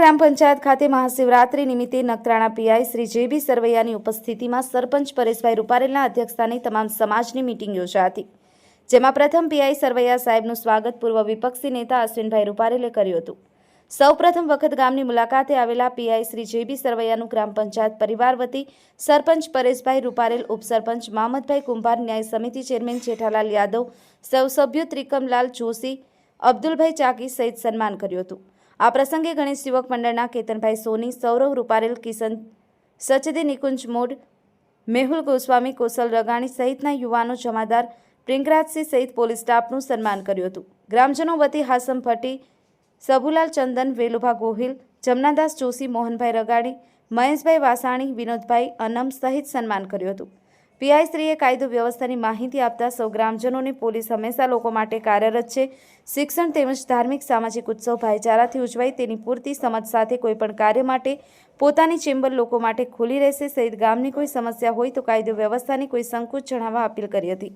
ગ્રામ પંચાયત ખાતે મહાશિવરાત્રી નિમિત્તે નખત્રાણા પીઆઈ શ્રી જે.બી. સરવૈયાની ઉપસ્થિતિમાં સરપંચ પરેશભાઈ રૂપારેલના અધ્યક્ષસ્થાને તમામ સમાજની મીટિંગ યોજાઈ હતી, જેમાં પ્રથમ પીઆઈ સરવૈયા સાહેબનું સ્વાગત પૂર્વ વિપક્ષી નેતા અશ્વિનભાઈ રૂપારેલે કર્યું હતું। સૌપ્રથમ વખત ગામની મુલાકાતે આવેલા પીઆઈ શ્રી જે.બી. સરવૈયાનું ગ્રામ પંચાયત પરિવાર વતી સરપંચ પરેશભાઈ રૂપારેલ, ઉપસરપંચ મામદભાઈ કુંભાર, ન્યાય સમિતિ ચેરમેન જેઠાલાલ યાદવ, સૌ સભ્યો ત્રિકમલાલ જોશી, અબ્દુલભાઈ ચાકી સહિત સન્માન કર્યું હતું। આ પ્રસંગે ગણેશ યુવક મંડળના કેતનભાઈ સોની, સૌરવ રૂપારેલ, કિશન સચદે, નિકુંજ મોડ, મેહુલ ગોસ્વામી, કૌશલ રગાણી સહિતના યુવાનો, જમાદાર પ્રિંકરાજસિંહ સહિત પોલીસ સ્ટાફનું સન્માન કર્યું હતું। ગ્રામજનો વતી હાસમ ભટ્ટી, સબુલાલ ચંદન, વેલુભા ગોહિલ, જમનાદાસ જોશી, મોહનભાઈ રગાડી, મહેશભાઈ વાસાણી, વિનોદભાઈ અનમ સહિત સન્માન કર્યું હતું। પીઆઈશ્રીએ કાયદો વ્યવસ્થાની માહિતી આપતા સૌ ગ્રામજનોને પોલીસ હંમેશા લોકો માટે કાર્યરત છે, શિક્ષણ તેમજ ધાર્મિક સામાજિક ઉત્સવ ભાઈચારાથી ઉજવાય તેની પૂરતી સમજ સાથે કોઈપણ કાર્ય માટે પોતાની ચેમ્બર લોકો માટે ખુલ્લી રહેશે સહિત ગામની કોઈ સમસ્યા હોય તો કાયદો વ્યવસ્થાની કોઈ સંકોચ જણાવવા અપીલ કરી હતી।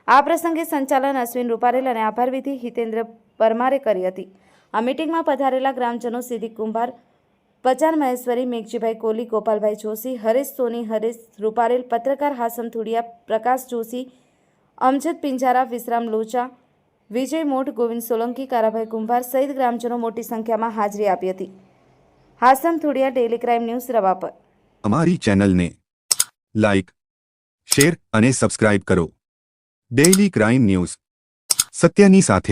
આ પ્રસંગે સંચાલન અશ્વિન રૂપારેલ અને આભાર વિધિ હિતેન્દ્ર પરમારે કરી હતી। આ મીટિંગમાં પધારેલા ગ્રામજનો સિદ્ધિક કુંભાર, પચાન મહેશ્વરી, મેઘજીભાઈ કોલી, ગોપાલભાઈ જોશી, હરેશ સોની, હરેશ રૂપારેલ, પત્રકાર હાસમ થુડિયા, પ્રકાશ જોશી, અમજદ પિંજારા, વિશ્રામ લોચા, વિજય મોઢ, ગોવિંદ સોલંકી, કારાભાઈ કુંભાર સહિત ગ્રામજનો મોટી સંખ્યામાં હાજરી આપી હતી। Hasam Thudiya, daily crime news, Ravapar. અમારી ચેનલને લાઇક, શેર અને સબસ્ક્રાઇબ કરો। ડેઇલી ક્રાઇમ ન્યૂઝ, સત્યની સાથે।